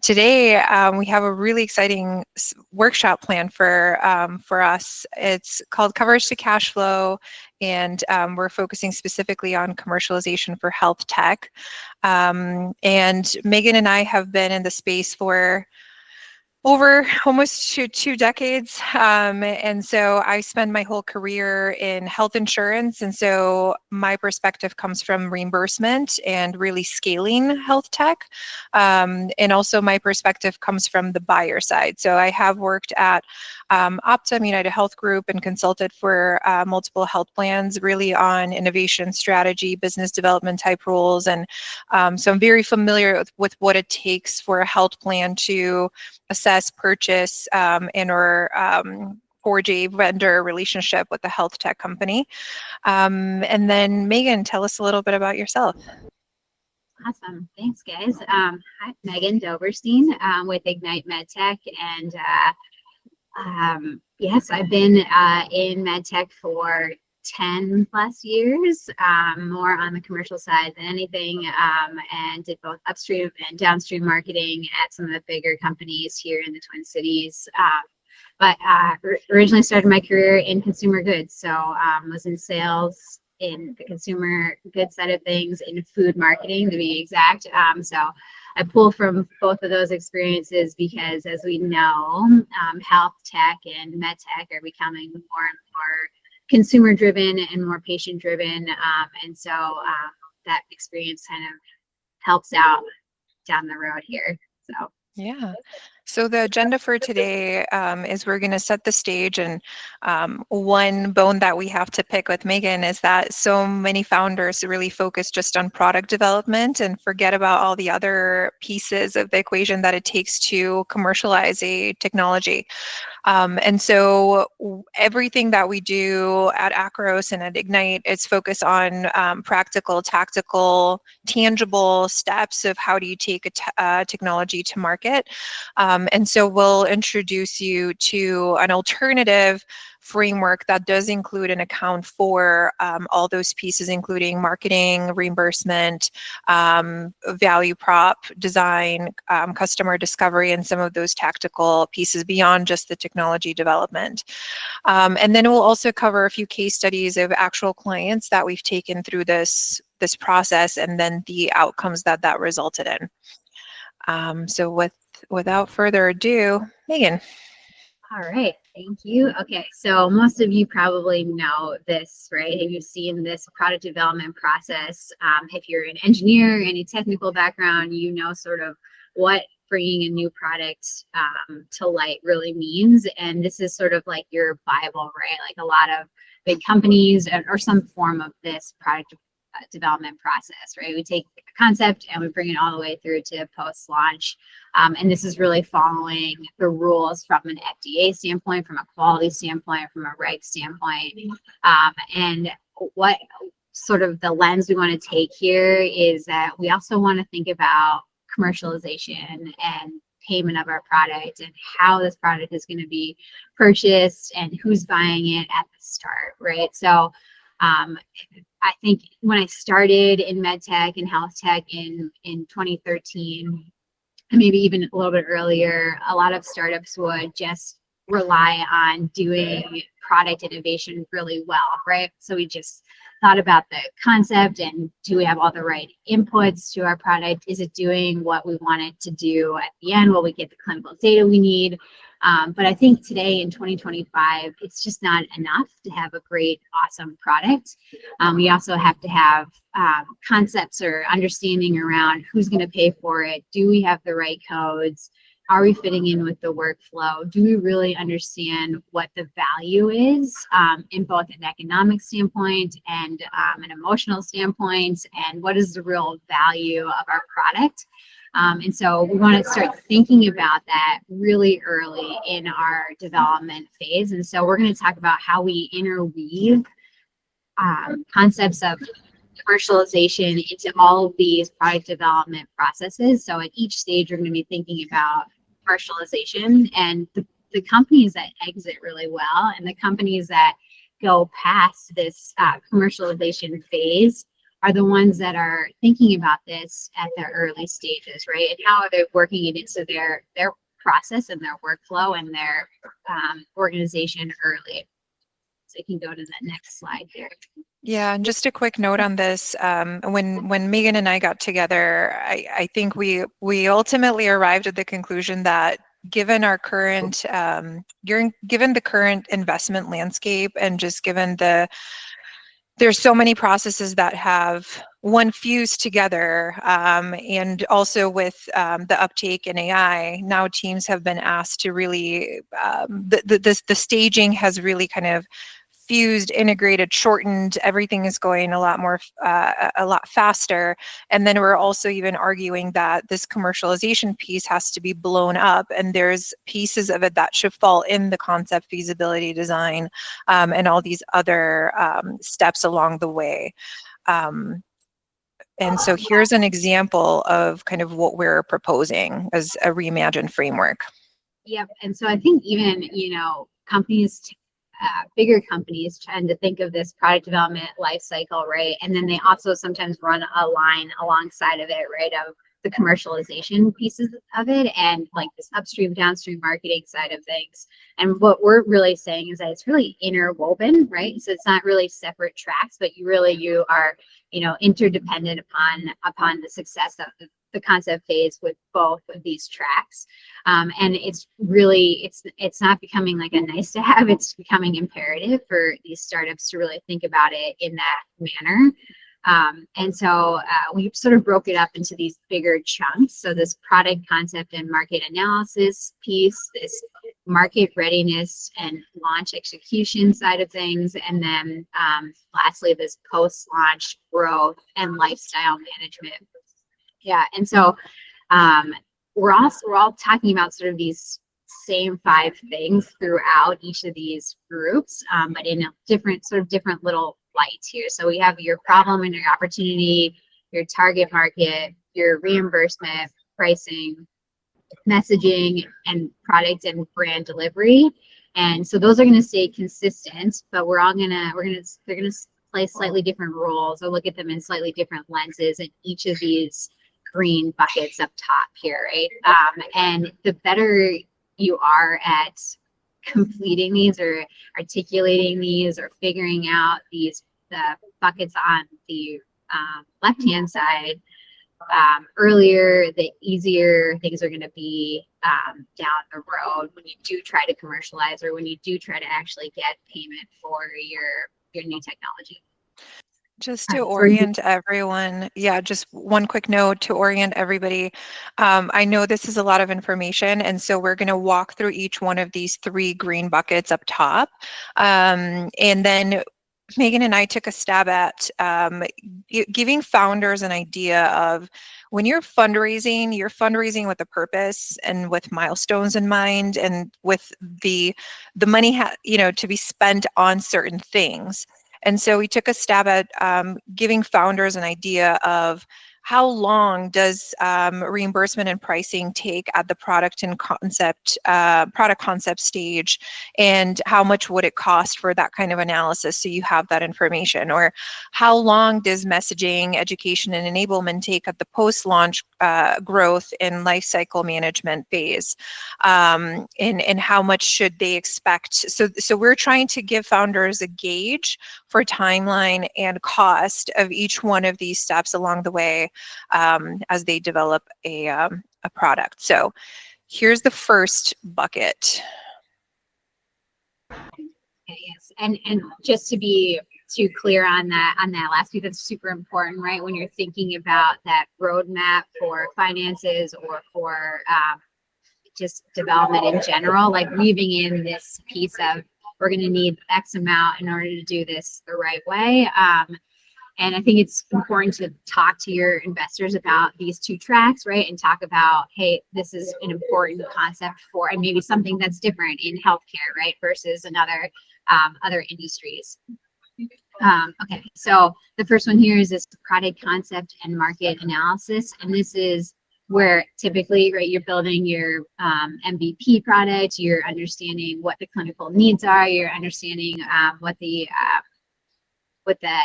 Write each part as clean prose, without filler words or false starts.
Today, we have a really exciting workshop plan for us. It's called Coverage to Cash Flow, and we're focusing specifically on commercialization for health tech. And Megan and I have been in the space for over almost two decades. And so I spend my whole career in health insurance. And so my perspective comes from reimbursement and really scaling health tech. And also my perspective comes from the buyer side. So I have worked at Optum, United Health Group, and consulted for multiple health plans, really on innovation strategy, business development type roles. And so I'm very familiar with what it takes for a health plan to assess, purchase, and or forge a vendor relationship with a health tech company. And then Megan, tell us a little bit about yourself. Awesome. Thanks, guys. Hi, Megan Doberstein with Ignite MedTech. And yes, I've been in MedTech for 10 plus years, more on the commercial side than anything, and did both upstream and downstream marketing at some of the bigger companies here in the Twin Cities. But originally started my career in consumer goods, so was in sales in the consumer goods side of things, in food marketing to be exact. So I pull from both of those experiences because, as we know, health tech and med tech are becoming more and more consumer driven and more patient driven, and so that experience kind of helps out down the road here. So yeah. So the agenda for today is we're going to set the stage, and one bone that we have to pick with Megan is that so many founders really focus just on product development and forget about all the other pieces of the equation that it takes to commercialize a technology. And so everything that we do at Akros and at Ignite is focused on practical, tactical, tangible steps of how do you take a technology to market. And so we'll introduce you to an alternative framework that does include an account for all those pieces, including marketing, reimbursement, value prop, design, customer discovery, and some of those tactical pieces beyond just the technology development. And then we'll also cover a few case studies of actual clients that we've taken through this process, and then the outcomes that resulted in. So without further ado, Megan. all right, thank you. Okay, so most of you probably know this, right? Have you seen this product development process? If you're an engineer, any technical background, you know sort of what bringing a new product to light really means. And this is sort of like your Bible, right? Like a lot of big companies or some form of this product development process, right? We take a concept and we bring it all the way through to post-launch. And this is really following the rules from an FDA standpoint, from a quality standpoint, from a reg standpoint. And what sort of the lens we want to take here is that we also want to think about commercialization and payment of our product and how this product is going to be purchased and who's buying it at the start, right? So I think when I started in med tech and health tech in 2013, and maybe even a little bit earlier, a lot of startups would just rely on doing product innovation really well, right? So we just thought about the concept and do we have all the right inputs to our product? Is it doing what we want it to do at the end? Will we get the clinical data we need? But I think today in 2025, it's just not enough to have a great, awesome product. We also have to have concepts or understanding around who's going to pay for it. Do we have the right codes? Are we fitting in with the workflow? Do we really understand what the value is in both an economic standpoint and an emotional standpoint? And what is the real value of our product? And so we want to start thinking about that really early in our development phase. And so we're going to talk about how we interweave concepts of commercialization into all of these product development processes. So at each stage, we're going to be thinking about commercialization, and the companies that exit really well and the companies that go past this commercialization phase are the ones that are thinking about this at the early stages, right? And how are they working it into their process and their workflow and their organization early. So you can go to the next slide here. Yeah, and just a quick note on this. When Megan and I got together, I think we ultimately arrived at the conclusion that given our current given the current investment landscape and just given there's so many processes that have fused together, and also with the uptake in AI, now teams have been asked to really the staging has really kind of fused, integrated, shortened. Everything is going a lot more, a lot faster. And then we're also even arguing that this commercialization piece has to be blown up, and there's pieces of it that should fall in the concept, feasibility, design, and all these other steps along the way. And so here's an example of kind of what we're proposing as a reimagined framework. Yep. And so I think even, companies, bigger companies tend to think of this product development life cycle, right? And then they also sometimes run a line alongside of it, right, of the commercialization pieces of it and like this upstream, downstream marketing side of things. And what we're really saying is that it's really interwoven, right? So it's not really separate tracks, but you are, interdependent upon the success of the concept phase with both of these tracks. And it's really, it's not becoming like a nice to have, it's becoming imperative for these startups to really think about it in that manner. And so we sort of broke it up into these bigger chunks. So this product concept and market analysis piece, this market readiness and launch execution side of things, and then lastly, this post-launch growth and lifestyle management. Yeah, and so we're all talking about sort of these same 5 things throughout each of these groups, but in a different little lights here. So we have your problem and your opportunity, your target market, your reimbursement, pricing, messaging, and product and brand delivery. And so those are going to stay consistent, but they're going to play slightly different roles or look at them in slightly different lenses in each of these green buckets up top here, right? And the better you are at completing these or articulating these or figuring out the buckets on the left-hand side earlier, the easier things are going to be down the road when you do try to commercialize or when you do try to actually get payment for your new technology. Just to orient everyone, just one quick note to orient everybody. I know this is a lot of information, and so we're going to walk through each one of these 3 green buckets up top. And then Megan and I took a stab at giving founders an idea of when you're fundraising with a purpose and with milestones in mind, and with the money to be spent on certain things. And so we took a stab at giving founders an idea of how long does reimbursement and pricing take at the product concept stage, and how much would it cost for that kind of analysis, so you have that information? Or how long does messaging, education, and enablement take at the post-launch growth and life cycle management phase, and how much should they expect? So we're trying to give founders a gauge for timeline and cost of each one of these steps along the way, as they develop a product. So here's the first bucket. Okay, yes, and just to be too clear on that last piece, that's super important, right? When you're thinking about that roadmap for finances or for just development in general, like weaving in this piece of we're going to need X amount in order to do this the right way. And I think it's important to talk to your investors about these 2 tracks, right? And talk about, hey, this is an important concept for, and maybe something that's different in healthcare, right? Versus another, other industries. Okay, so the first one here is this product concept and market analysis. And this is where typically, right, you're building your MVP product, you're understanding what the clinical needs are, you're understanding what the what the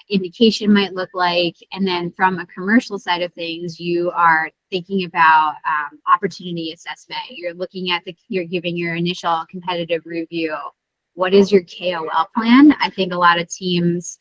indication might look like. And then from a commercial side of things, you are thinking about opportunity assessment. You're looking at you're giving your initial competitive review. What is your KOL plan? I think a lot of teams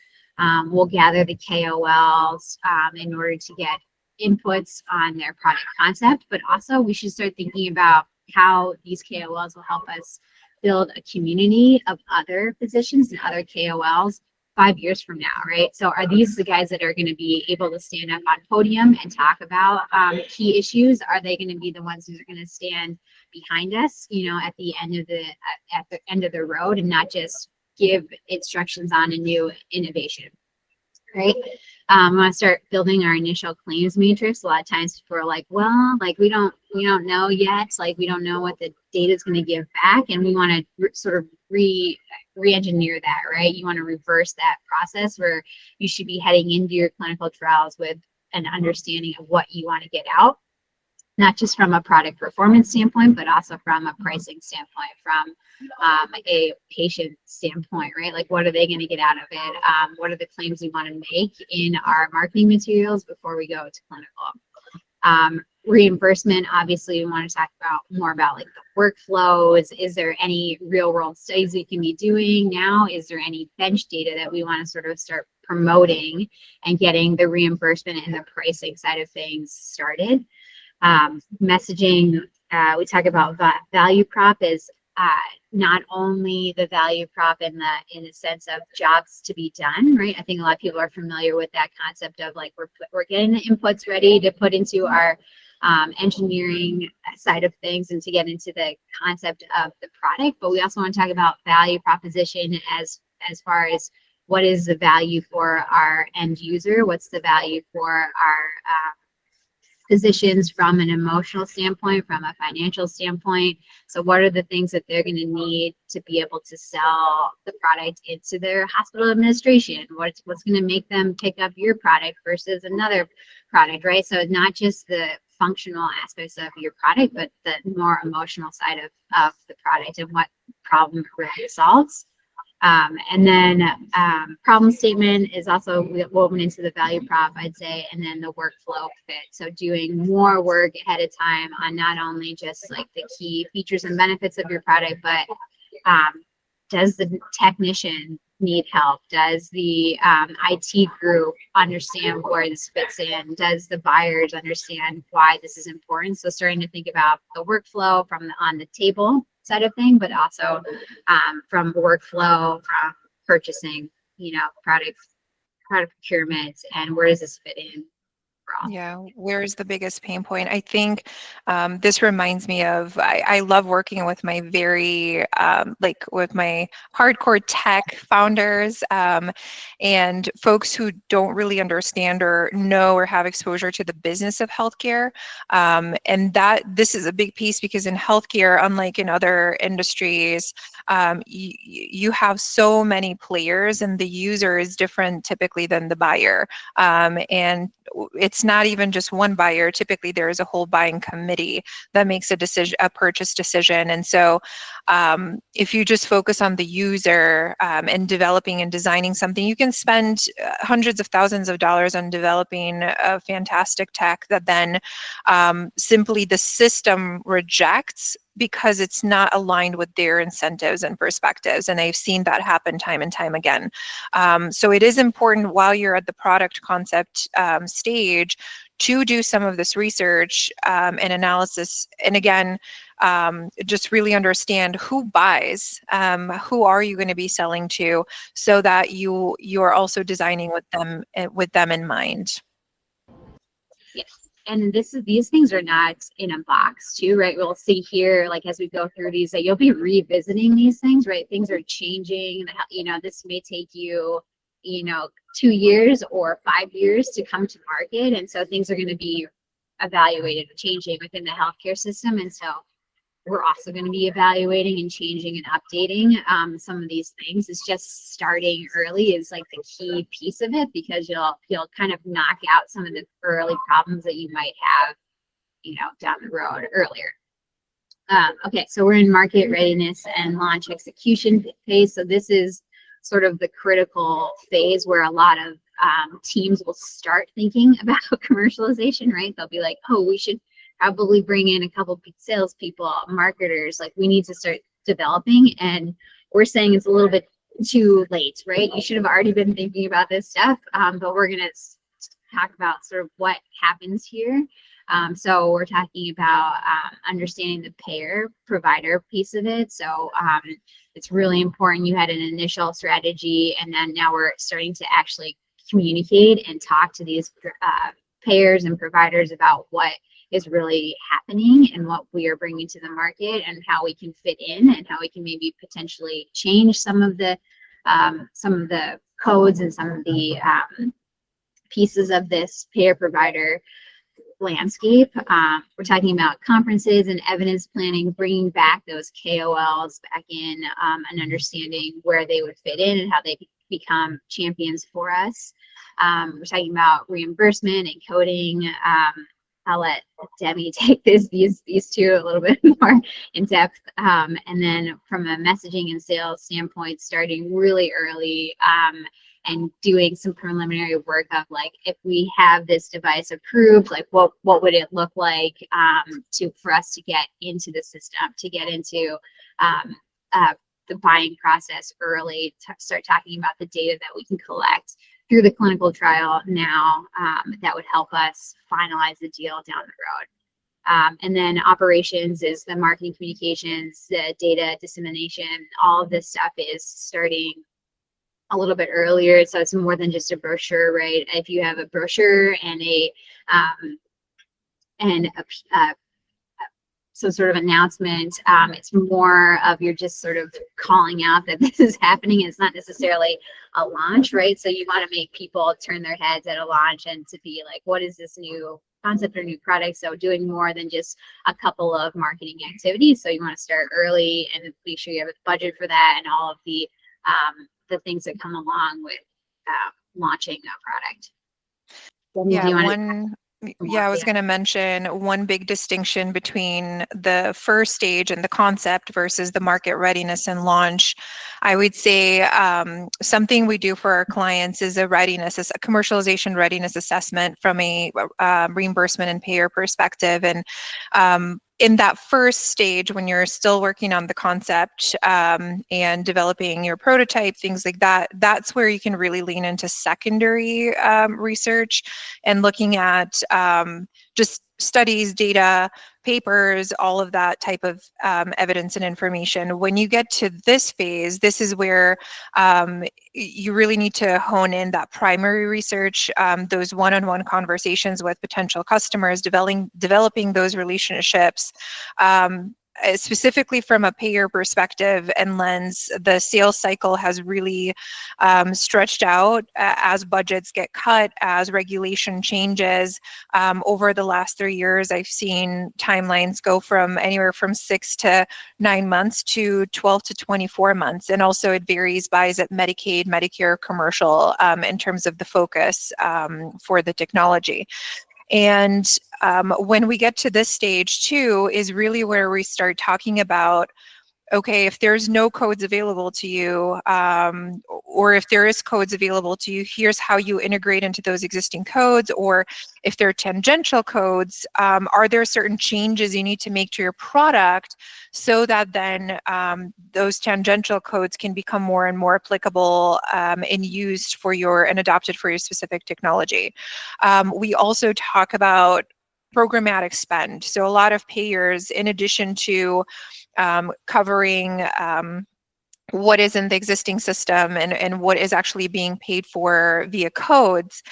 will gather the KOLs in order to get inputs on their product concept, but also we should start thinking about how these KOLs will help us build a community of other physicians and other KOLs 5 years from now, right? So are these the guys that are going to be able to stand up on podium and talk about key issues? Are they going to be the ones who are going to stand behind us, at the end of the road, and not just give instructions on a new innovation, right? We want to start building our initial claims matrix. A lot of times people are like, well, like we don't know yet. Like we don't know what the data is going to give back, and we want to sort of re-engineer that, right? You want to reverse that process where you should be heading into your clinical trials with an understanding of what you want to get out, not just from a product performance standpoint, but also from a pricing standpoint, from a patient standpoint, right? Like, what are they going to get out of it? What are the claims we want to make in our marketing materials before we go to clinical? Reimbursement, obviously, we want to talk more about like the workflows. Is there any real world studies we can be doing now? Is there any bench data that we want to sort of start promoting and getting the reimbursement and the pricing side of things started? Messaging, we talk about value prop is not only the value prop in the sense of jobs to be done, right? I think a lot of people are familiar with that concept of like we're getting the inputs ready to put into our engineering side of things and to get into the concept of the product, but we also want to talk about value proposition as far as what is the value for our end user, what's the value for our physicians from an emotional standpoint, from a financial standpoint. So what are the things that they're going to need to be able to sell the product into their hospital administration? What's going to make them pick up your product versus another product, right? So not just the functional aspects of your product, but the more emotional side of the product and what problem it really solves. And then problem statement is also woven into the value prop, I'd say, and then the workflow fit. So doing more work ahead of time on not only just like the key features and benefits of your product, but does the technician need help? Does the IT group understand where this fits in? Does the buyers understand why this is important? So starting to think about the workflow from the on the table side of thing, but also from workflow, from purchasing, product procurement, and where does this fit in? Yeah, where is the biggest pain point? I think this reminds me of, I love working with my with my hardcore tech founders and folks who don't really understand or know or have exposure to the business of healthcare. And this is a big piece because in healthcare, unlike in other industries, you have so many players and the user is different typically than the buyer. And it's not even just one buyer. Typically, there is a whole buying committee that makes a purchase decision. And so if you just focus on the user and developing and designing something, you can spend hundreds of thousands of dollars on developing a fantastic tech that then simply the system rejects because it's not aligned with their incentives and perspectives. And I've seen that happen time and time again. So it is important while you're at the product concept stage to do some of this research and analysis. And again, just really understand who buys, who are you going to be selling to, so that you are also designing with them in mind. Yes. And these things are not in a box too, right? We'll see here, like as we go through these, that you'll be revisiting these things, right? Things are changing. This may take you, 2 years or 5 years to come to market, and so things are going to be evaluated, changing within the healthcare system, and so we're also going to be evaluating and changing and updating some of these things. It's just starting early is like the key piece of it, because you'll kind of knock out some of the early problems that you might have, down the road earlier. Okay, so we're in market readiness and launch execution phase. So this is sort of the critical phase where a lot of teams will start thinking about commercialization, right? They'll be like, oh, we should probably bring in a couple salespeople, marketers, like we need to start developing. And we're saying it's a little bit too late, right? You should have already been thinking about this stuff, but we're going to talk about sort of what happens here. So we're talking about understanding the payer provider piece of it. So it's really important. You had an initial strategy, and then now we're starting to actually communicate and talk to these payers and providers about what is really happening and what we are bringing to the market and how we can fit in and how we can maybe potentially change some of the codes and some of the pieces of this payer provider landscape. We're talking about conferences and evidence planning, bringing back those KOLs back in and understanding where they would fit in and how they become champions for us. We're talking about reimbursement and coding. I'll let Demi take these two a little bit more in depth. And then from a messaging and sales standpoint, starting really early and doing some preliminary work of like, if we have this device approved, like what would it look like for us to get into the system, to get into the buying process early, to start talking about the data that we can collect through the clinical trial now that would help us finalize the deal down the road. And then operations is the marketing communications, the data dissemination, all of this stuff is starting a little bit earlier. So it's more than just a brochure, right? If you have a brochure and some sort of announcement, it's more of you're just sort of calling out that this is happening. It's not necessarily a launch, right? So you want to make people turn their heads at a launch and to be like, what is this new concept or new product? So doing more than just a couple of marketing activities. So you want to start early and make sure you have a budget for that and all of the things that come along with launching a product. Yeah, I was going to mention one big distinction between the first stage and the concept versus the market readiness and launch. I would say something we do for our clients is a commercialization readiness assessment from a reimbursement and payer perspective. And in that first stage, when you're still working on the concept and developing your prototype, things like that, that's where you can really lean into secondary research and looking at just studies, data, papers, all of that type of evidence and information. When you get to this phase, this is where you really need to hone in that primary research, those one-on-one conversations with potential customers, developing those relationships. Specifically from a payer perspective and lens, the sales cycle has really stretched out as budgets get cut, as regulation changes. Over the last 3 years, I've seen timelines go from anywhere from 6 to 9 months to 12 to 24 months. And also it varies by, is it Medicaid, Medicare, commercial, in terms of the focus for the technology. And when we get to this stage too, is really where we start talking about, okay, if there's no codes available to you, or if there is codes available to you, here's how you integrate into those existing codes, or if they're tangential codes, are there certain changes you need to make to your product so that then those tangential codes can become more and more applicable and used for and adopted for your specific technology. We also talk about programmatic spend. So a lot of payers, in addition to covering what is in the existing system and what is actually being paid for via codes,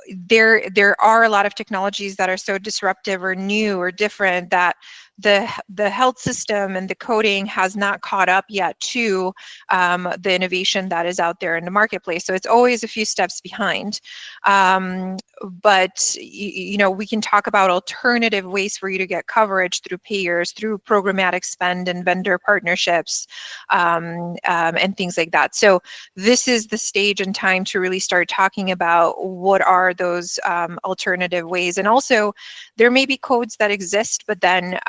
there are a lot of technologies that are so disruptive or new or different that the health system and the coding has not caught up yet to the innovation that is out there in the marketplace. So it's always a few steps behind. But we can talk about alternative ways for you to get coverage through payers, through programmatic spend and vendor partnerships, and things like that. So this is the stage and time to really start talking about what are those alternative ways. And also, there may be codes that exist, but then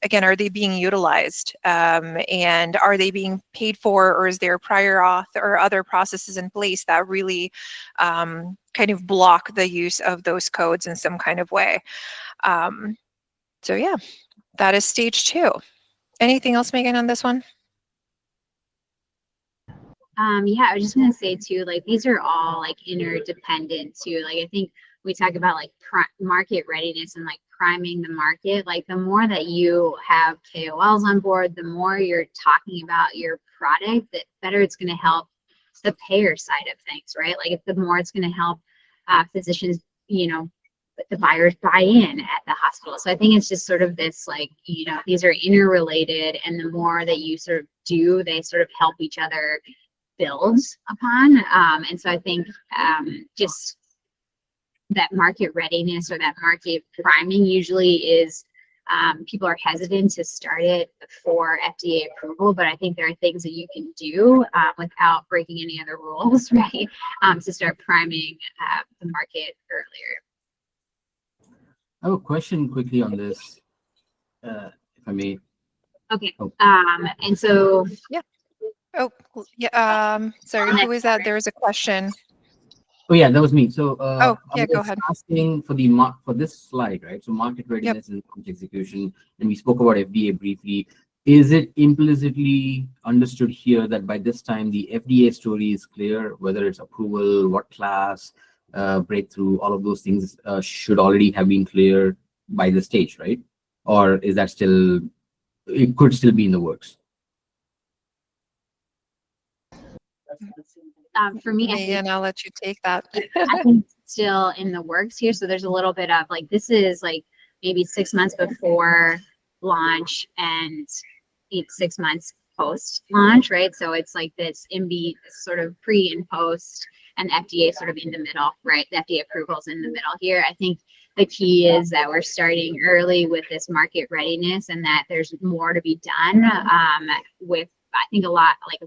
again, are they being utilized, and are they being paid for, or is there prior auth or other processes in place that really kind of block the use of those codes in some kind of way? So yeah, that is stage 2. Anything else, Megan, on this one? Yeah, I was just gonna say too, like these are all like interdependent too. Like I think we talk about like market readiness and like priming the market. Like the more that you have KOLs on board, the more you're talking about your product, the better it's gonna help the payer side of things, right? Like the more it's gonna help physicians, the buyers buy in at the hospital. So I think it's just sort of this like, these are interrelated, and the more that you sort of do, they sort of help each other builds upon. And so I think just that market readiness or that market priming usually is people are hesitant to start it before FDA approval, but I think there are things that you can do without breaking any other rules, right? To start priming the market earlier. I have a question quickly on this, if I may. Okay. Oh. And so Yeah. Oh, yeah. Sorry, who is that? There was a question. Oh yeah, that was me. So Oh, yeah, I go was ahead. asking for for this slide, right? So market readiness and launch execution, and we spoke about FDA briefly. Is it implicitly understood here that by this time the FDA story is clear, whether it's approval, what class, breakthrough, all of those things should already have been clear by the stage, right? Or is that still, it could still be in the works? For me, Megan, I'll let you take that. I think it's still in the works here. So there's a little bit of like, this is like maybe 6 months before launch and 6 months post launch, right? So it's like this sort of pre and post, and FDA sort of in the middle, right? The FDA approvals in the middle here. I think the key is that we're starting early with this market readiness, and that there's more to be done with, I think, a lot, like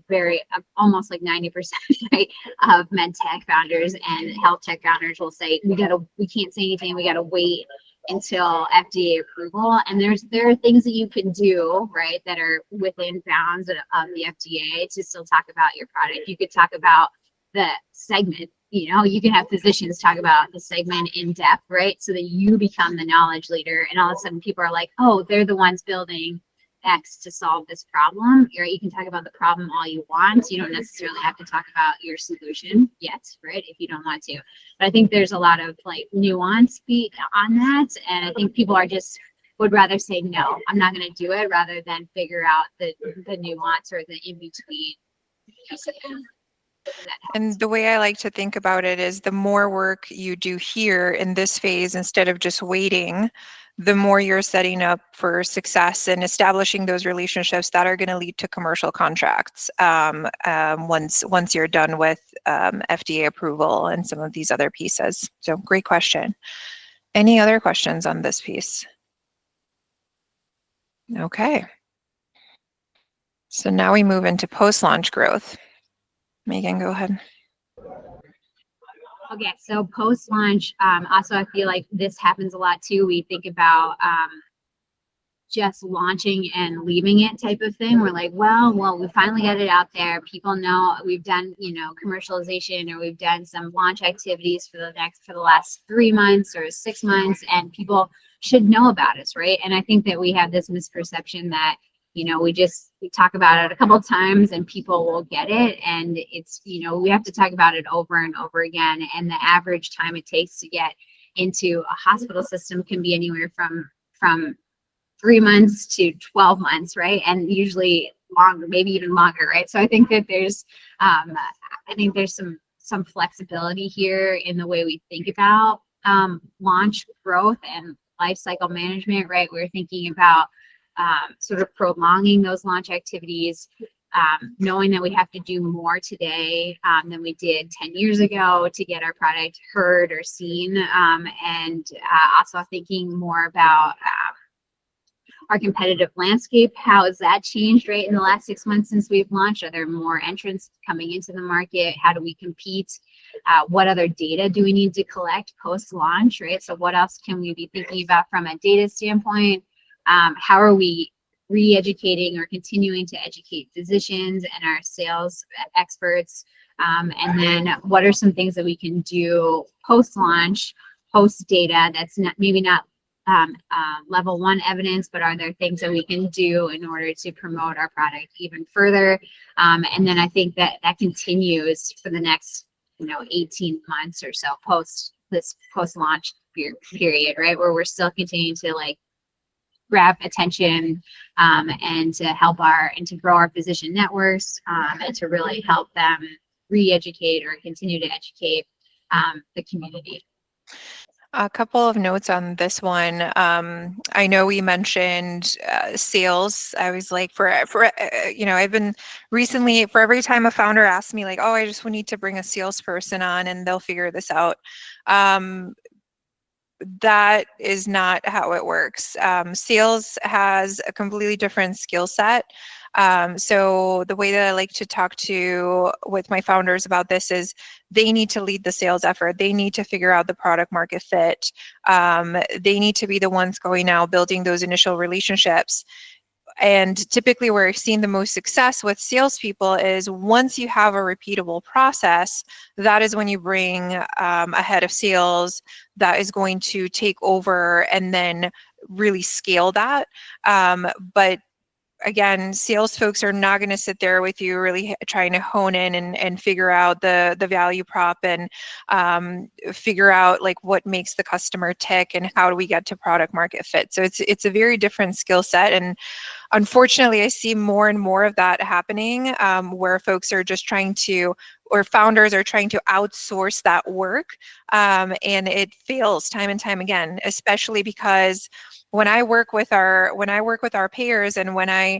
almost like 90%, right, of med tech founders and health tech founders will say, we can't say anything, we gotta wait until FDA approval. And there are things that you can do, right, that are within bounds of the FDA to still talk about your product. You could talk about the segment, you can have physicians talk about the segment in depth, right, so that you become the knowledge leader, and all of a sudden people are like, oh, they're the ones building X to solve this problem. You can talk about the problem all you want. You don't necessarily have to talk about your solution yet, right, if you don't want to. But I think there's a lot of like nuance on that, and I think people would rather say, no, I'm not going to do it, rather than figure out the nuance or the in-between. And the way I like to think about it is the more work you do here in this phase, instead of just waiting, the more you're setting up for success and establishing those relationships that are going to lead to commercial contracts once you're done with FDA approval and some of these other pieces. So great question. Any other questions on this piece? Okay. So now we move into post-launch growth. Megan, go ahead. Okay, so post-launch, also I feel like this happens a lot too. We think about just launching and leaving it type of thing. We're like, well, we finally got it out there. People know we've done, commercialization, or we've done some launch activities for the last 3 months or 6 months, and people should know about us, right? And I think that we have this misperception that, we talk about it a couple of times and people will get it. And it's, we have to talk about it over and over again. And the average time it takes to get into a hospital system can be anywhere from 3 months to 12 months, right? And usually longer, maybe even longer, right? So I think that there's some flexibility here in the way we think about launch growth and life cycle management, right? We're thinking about sort of prolonging those launch activities, knowing that we have to do more today than we did 10 years ago to get our product heard or seen, and also thinking more about our competitive landscape. How has that changed, right, in the last 6 months since we've launched? Are there more entrants coming into the market? How do we compete? What other data do we need to collect post-launch, right? So what else can we be thinking about from a data standpoint? how are we re-educating or continuing to educate physicians and our sales experts? And then what are some things that we can do post-launch, post-data that's maybe not level 1 evidence, but are there things that we can do in order to promote our product even further? And then I think that continues for the next 18 months or so this post-launch period, right, where we're still continuing to grab attention and to help and to grow our physician networks and to really help them re-educate or continue to educate the community. A couple of notes on this one. I know we mentioned sales. I was like, I've been recently, for every time a founder asks me like, oh, I just need to bring a salesperson on and they'll figure this out. That is not how it works. Sales has a completely different skill set. So the way that I like to talk with my founders about this is they need to lead the sales effort. They need to figure out the product market fit. They need to be the ones going out building those initial relationships. And typically where I've seen the most success with salespeople is once you have a repeatable process, that is when you bring a head of sales that is going to take over and then really scale that. But again, sales folks are not going to sit there with you really trying to hone in and figure out the value prop and figure out what makes the customer tick and how do we get to product market fit. So it's a very different skill set, and unfortunately I see more and more of that happening where folks are just or founders are trying to outsource that work, and it fails time and time again, especially because when I work with our payers and when I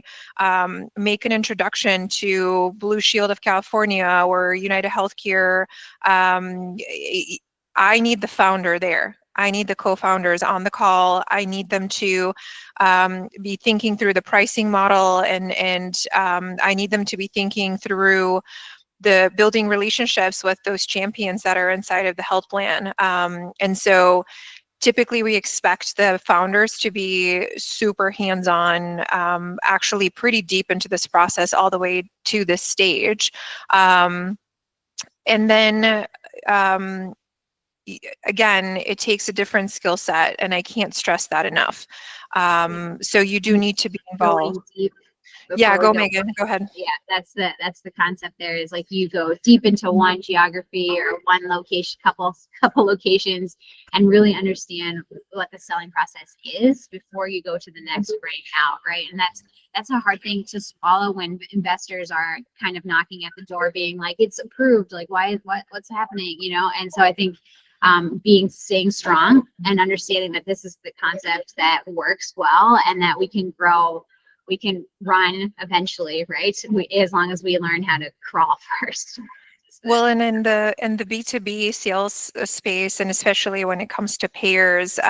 make an introduction to Blue Shield of California or United Healthcare, I need the founder there. I need the co-founders on the call. I need them to be thinking through the pricing model, and I need them to be thinking through the building relationships with those champions that are inside of the health plan. And so typically we expect the founders to be super hands-on, actually pretty deep into this process all the way to this stage. And then again, it takes a different skill set, and I can't stress that enough. So you do need to be involved. Yeah, go Megan, go ahead. Yeah, that's the concept there, is you go deep into one geography or one location, couple locations, and really understand what the selling process is before you go to the next break out, right? And that's a hard thing to swallow when investors are kind of knocking at the door being like, it's approved, what's happening, And so I think staying strong and understanding that this is the concept that works well and that we can grow, we can run eventually, right? As long as we learn how to crawl first. Well, and in the B2B sales space, and especially when it comes to payers,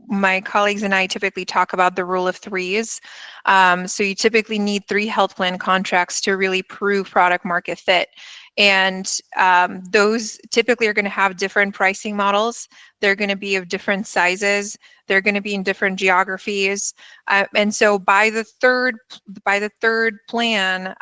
my colleagues and I typically talk about the rule of threes. So you typically need 3 health plan contracts to really prove product market fit. And those typically are going to have different pricing models. They're going to be of different sizes. They're going to be in different geographies. And so by the third plan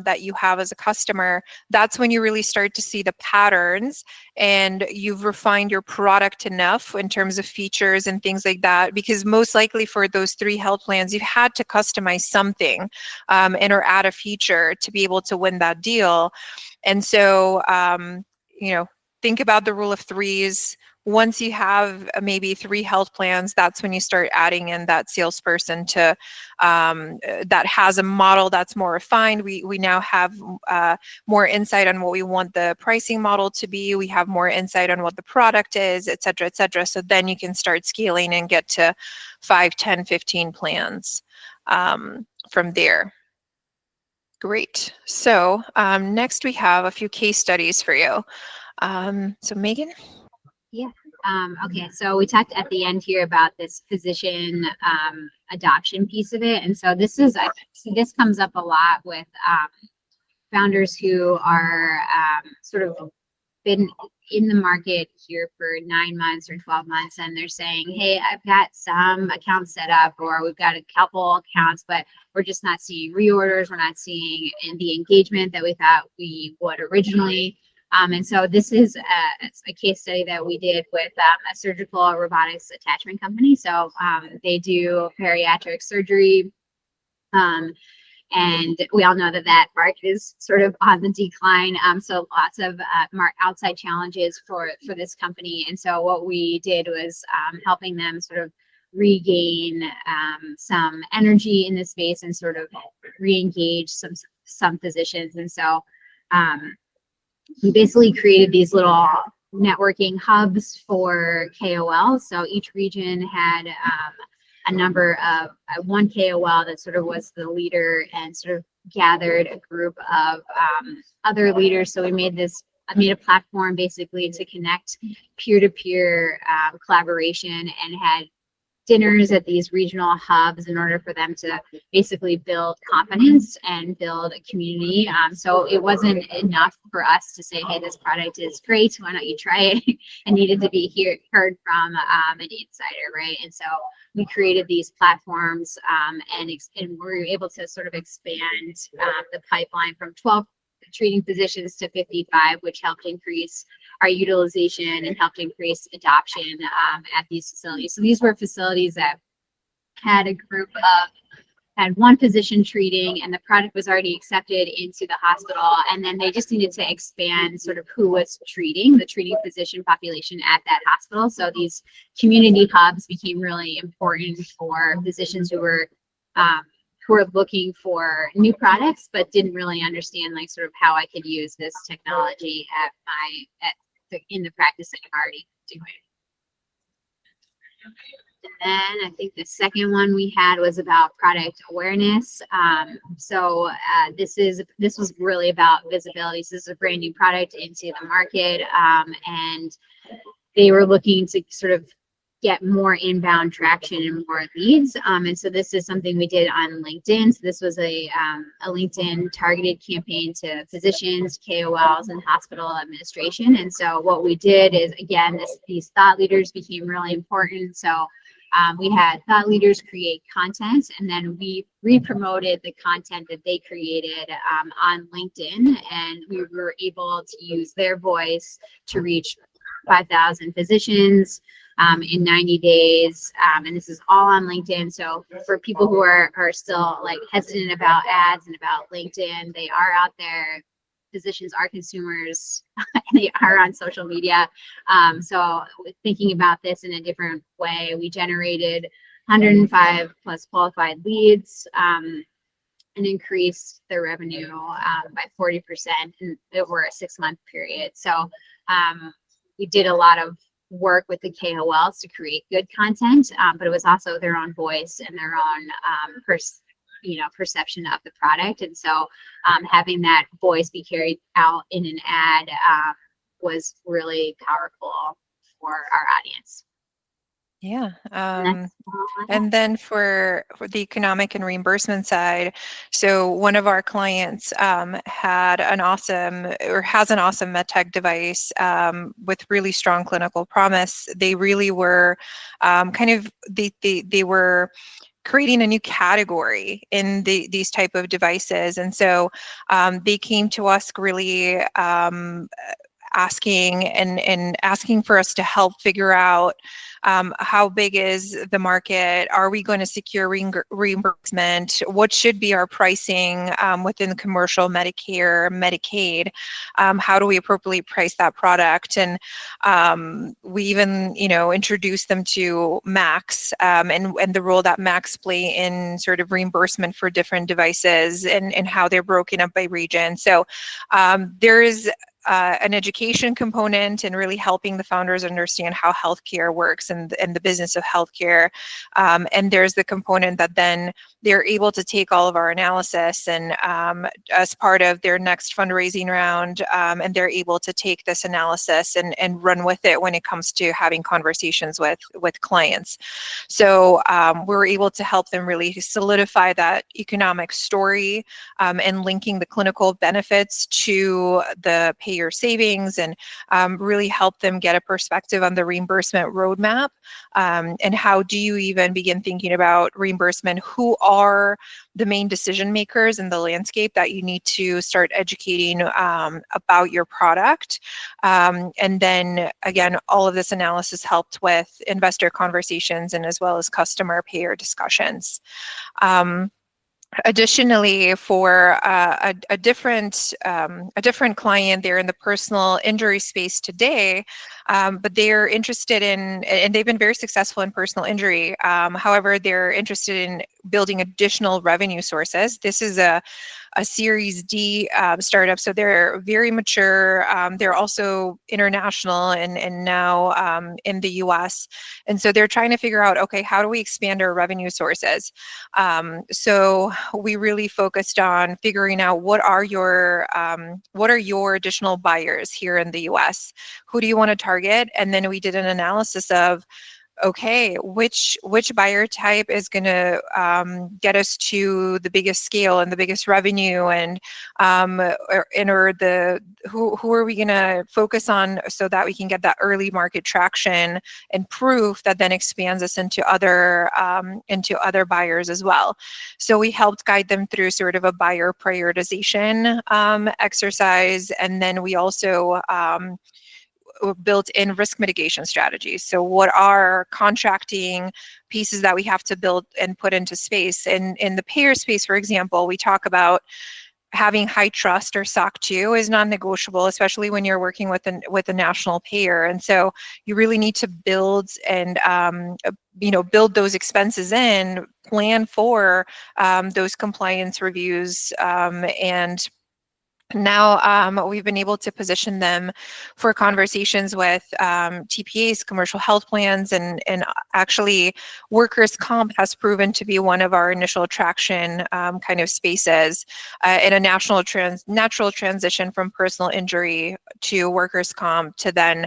that you have as a customer, that's when you really start to see the patterns, and you've refined your product enough in terms of features and things like that, because most likely for those 3 health plans, you've had to customize something and or add a feature to be able to win that deal. And so, think about the rule of threes. Once you have maybe 3 health plans, that's when you start adding in that salesperson to that has a model that's more refined. We now have more insight on what we want the pricing model to be. We have more insight on what the product is, et cetera, et cetera. So then you can start scaling and get to 5, 10, 15 plans from there. Great. So next we have a few case studies for you. So Megan? Yeah. Okay. So we talked at the end here about this physician adoption piece of it. And so this comes up a lot with founders who are sort of been in the market here for 9 months or 12 months, and they're saying, hey, I've got some accounts set up, or we've got a couple accounts, but we're just not seeing reorders. We're not seeing the engagement that we thought we would originally. And so this is a case study that we did with a surgical robotics attachment company. So they do bariatric surgery. And we all know that that market is sort of on the decline. So lots of outside challenges for this company. And so what we did was helping them sort of regain some energy in the space and sort of re-engage some physicians. And so we basically created these little networking hubs for KOL. So each region had a number of one KOL that sort of was the leader and sort of gathered a group of other leaders. So we made a platform basically to connect peer-to-peer collaboration, and had dinners at these regional hubs in order for them to basically build confidence and build a community. So it wasn't enough for us to say, hey, this product is great, why don't you try it? It needed to be heard from an insider, right? And so we created these platforms, and we were able to sort of expand the pipeline from 12 treating physicians to 55, which helped increase our utilization and helped increase adoption at these facilities. So these were facilities that had a group of, had one physician treating, and the product was already accepted into the hospital, and then they just needed to expand sort of who was treating, the treating physician population at that hospital. So these community hubs became really important for physicians who were looking for new products but didn't really understand like sort of how I could use this technology in the practice that I'm already doing. And then I think the second one we had was about product awareness. So this was really about visibility. So this is a brand new product into the market, and they were looking to sort of get more inbound traction and more leads. And so this is something we did on LinkedIn. So this was a LinkedIn targeted campaign to physicians, KOLs, and hospital administration. And so what we did is, again, these thought leaders became really important. So we had thought leaders create content, and then we re-promoted the content that they created on LinkedIn, and we were able to use their voice to reach 5,000 physicians in 90 days. And this is all on LinkedIn. So for people who are still like hesitant about ads and about LinkedIn, they are out there. Physicians are consumers. They are on social media. So thinking about this in a different way, we generated 105 plus qualified leads, and increased their revenue by 40% over a 6-month period. So we did a lot of work with the KOLs to create good content, but it was also their own voice and their own perception of the product. And so having that voice be carried out in an ad was really powerful for our audience. Yeah. And then for the economic and reimbursement side, so one of our clients has an awesome medtech device with really strong clinical promise. They really were they were creating a new category in these type of devices. And so they came to us really asking for us to help figure out how big is the market? Are we going to secure reimbursement? What should be our pricing within commercial Medicare, Medicaid? How do we appropriately price that product? And we even, introduced them to MACs and the role that MACs play in sort of reimbursement for different devices and how they're broken up by region. So there is an education component and really helping the founders understand how healthcare works. and the business of healthcare. And there's the component that then they're able to take all of our analysis and as part of their next fundraising round, and they're able to take this analysis and run with it when it comes to having conversations with clients. So we're able to help them really solidify that economic story, and linking the clinical benefits to the payer savings, and really help them get a perspective on the reimbursement roadmap, and how do you even begin thinking about reimbursement, who are the main decision makers in the landscape that you need to start educating about your product. And then again, all of this analysis helped with investor conversations and as well as customer payer discussions. Additionally, for a different client, they're in the personal injury space today, but they're interested in, and they've been very successful in personal injury. However, they're interested in building additional revenue sources. This is a Series D startup, so they're very mature. They're also international and now in the US. And so they're trying to figure out, okay, how do we expand our revenue sources? So we really focused on figuring out what are your additional buyers here in the US? Who do you want to target? And then we did an analysis of, okay, which buyer type is going to get us to the biggest scale and the biggest revenue, and who are we going to focus on so that we can get that early market traction and proof that then expands us into other buyers as well. So we helped guide them through sort of a buyer prioritization exercise, and then we also built in risk mitigation strategies. So what are contracting pieces that we have to build and put into space? And in the payer space, for example, we talk about having high trust, or SOC 2 is non-negotiable, especially when you're working with a national payer. And so you really need to build and build those expenses in, plan for those compliance reviews, and now we've been able to position them for conversations with TPAs, commercial health plans, and actually workers' comp has proven to be one of our initial traction kind of spaces in a natural transition from personal injury to workers' comp to then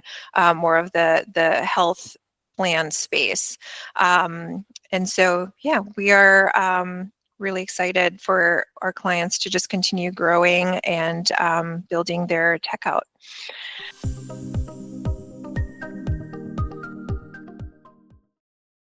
more of the health plan space. And so, yeah, we are really excited for our clients to just continue growing and building their tech out.